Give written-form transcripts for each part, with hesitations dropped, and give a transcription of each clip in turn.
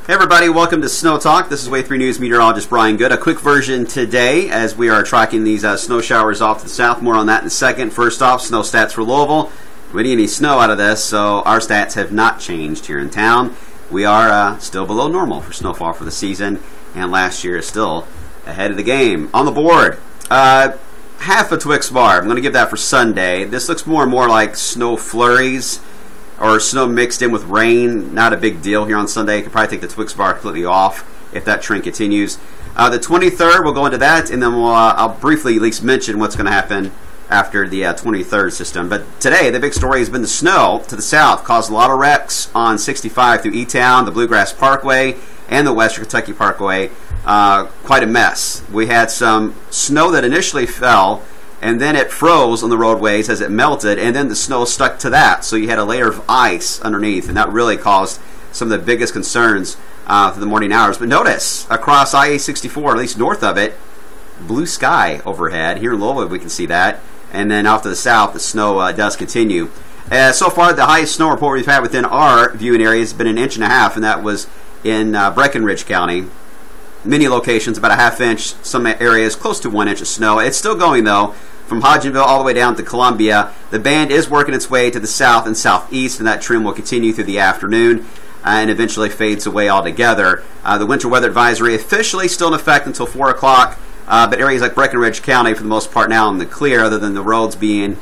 Hey everybody, welcome to Snow Talk. This is Wave 3 News meteorologist Brian Good. A quick version today as we are tracking these snow showers off to the south. More on that in a second. First off, snow stats for Louisville. We need any snow out of this, so our stats have not changed here in town. We are still below normal for snowfall for the season, and last year is still ahead of the game. On the board, half a Twix bar. I'm going to give that for Sunday. This looks more and more like snow flurries or snow mixed in with rain. Not a big deal here on Sunday. You could probably take the Twix bar completely off if that trend continues. The 23rd, we'll go into that, and then I'll briefly at least mention what's going to happen after the 23rd system. But today, the big story has been the snow to the south. Caused a lot of wrecks on 65 through E-Town, the Bluegrass Parkway, and the Western Kentucky Parkway. Quite a mess. We had some snow that initially fell, and then it froze on the roadways as it melted, and then the snow stuck to that. So you had a layer of ice underneath, and that really caused some of the biggest concerns for the morning hours. But notice, across I-64, at least north of it, blue sky overhead. Here in Louisville, we can see that. And then off to the south, the snow does continue. So far, the highest snow report we've had within our viewing area has been 1.5 inches, and that was in Breckenridge County. Many locations, about a ½ inch. Some areas close to 1 inch of snow. It's still going, though, from Hodgenville all the way down to Columbia. The band is working its way to the south and southeast, and that trend will continue through the afternoon and eventually fades away altogether. The winter weather advisory officially still in effect until 4 o'clock, but areas like Breckenridge County, for the most part, now in the clear, other than the roads being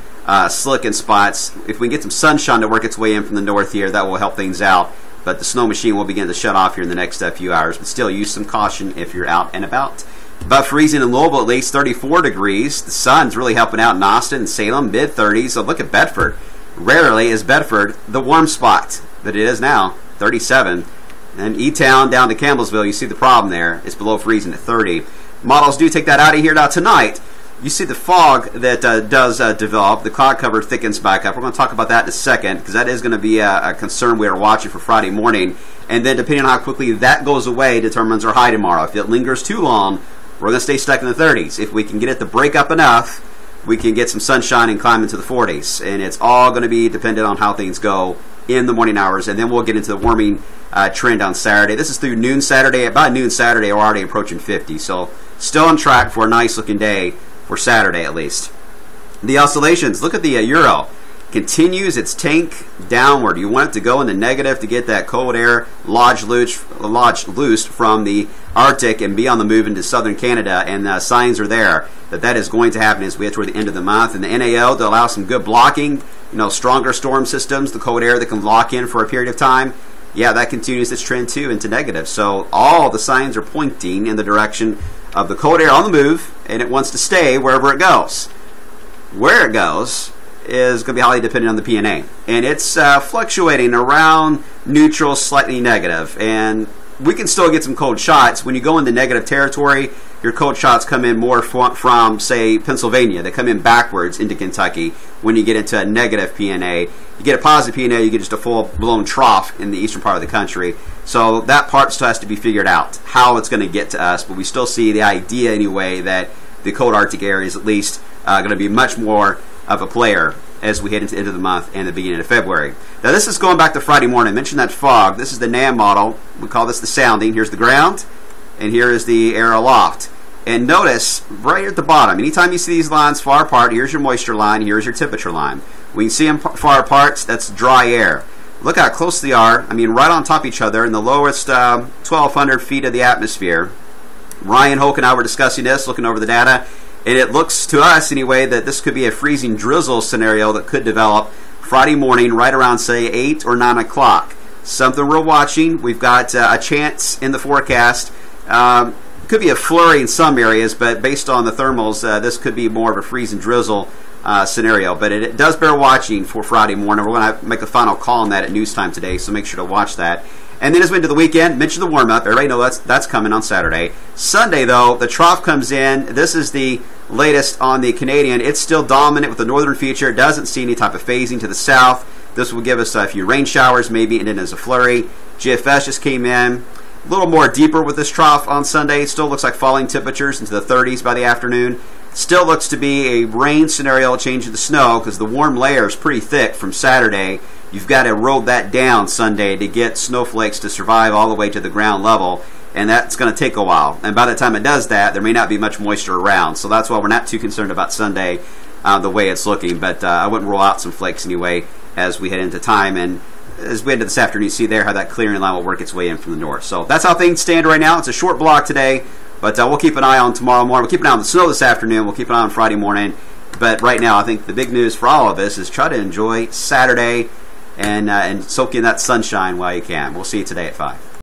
slick in spots. If we can get some sunshine to work its way in from the north here, that will help things out. But the snow machine will begin to shut off here in the next few hours. But still, use some caution if you're out and about. Above freezing in Louisville, at least 34 degrees. The sun's really helping out in Austin and Salem, mid-30s. So look at Bedford. Rarely is Bedford the warm spot, but it is now, 37. And E-Town down to Campbellsville, you see the problem there. It's below freezing at 30. Models do take that out of here. Now tonight, you see the fog that does develop. The cloud cover thickens back up. We're going to talk about that in a second, because that is going to be a concern we are watching for Friday morning. And then depending on how quickly that goes away determines our high tomorrow. If it lingers too long, we're going to stay stuck in the 30s. If we can get it to break up enough, we can get some sunshine and climb into the 40s. And it's all going to be dependent on how things go in the morning hours. And then we'll get into the warming trend on Saturday. This is through noon Saturday. About noon Saturday, we're already approaching 50. So still on track for a nice looking day for Saturday at least. The oscillations, look at the euro. Continues its tank downward. You want it to go in the negative to get that cold air lodged loose from the Arctic and be on the move into southern Canada, and signs are there that that is going to happen as we get toward the end of the month. And the NAO to allow some good blocking, stronger storm systems, the cold air that can lock in for a period of time. Yeah, that continues its trend too into negative. So all the signs are pointing in the direction of the cold air on the move, and it wants to stay wherever it goes. Where it goes is going to be highly dependent on the PNA, and it's fluctuating around neutral, slightly negative, and we can still get some cold shots. When you go into negative territory, your cold shots come in more from, say, Pennsylvania. They come in backwards into Kentucky. When you get into a negative PNA, you get a positive PNA, you get just a full-blown trough in the eastern part of the country. So that part still has to be figured out, how it's going to get to us, but we still see the idea anyway that the cold Arctic area is at least going to be much more of a player as we head into the end of the month and the beginning of February. Now this is going back to Friday morning. I mentioned that fog. This is the NAM model. We call this the sounding. Here's the ground, and here is the air aloft. And notice right here at the bottom, anytime you see these lines far apart, here's your moisture line, here's your temperature line. When you see them far apart, that's dry air. Look how close they are. I mean, right on top of each other in the lowest 1,200 feet of the atmosphere. Ryan Hoke and I were discussing this, looking over the data, and it looks to us anyway that this could be a freezing drizzle scenario that could develop Friday morning right around, say, 8 or 9 o'clock. Something we're watching. We've got a chance in the forecast. Could be a flurry in some areas, but based on the thermals, this could be more of a freezing drizzle scenario. But it does bear watching for Friday morning. We're going to make a final call on that at news time today, so make sure to watch that. And then as we into the weekend, mention the warm-up. Everybody knows that's coming on Saturday. Sunday, though, the trough comes in. This is the latest on the Canadian. It's still dominant with the northern feature. It doesn't see any type of phasing to the south. This will give us a few rain showers maybe, and then as a flurry. GFS just came in. A little more deeper with this trough on Sunday. It still looks like falling temperatures into the 30s by the afternoon. Still looks to be a rain scenario changing to snow because the warm layer is pretty thick from Saturday. You've got to erode that down Sunday to get snowflakes to survive all the way to the ground level, and that's going to take a while. And by the time it does that, there may not be much moisture around. So that's why we're not too concerned about Sunday the way it's looking. But I wouldn't rule out some flakes anyway as we head into time. And as we head into this afternoon, you see there how that clearing line will work its way in from the north. So that's how things stand right now. It's a short block today. But we'll keep an eye on tomorrow morning. We'll keep an eye on the snow this afternoon. We'll keep an eye on Friday morning. But right now, I think the big news for all of us is try to enjoy Saturday and soak in that sunshine while you can. We'll see you today at 5.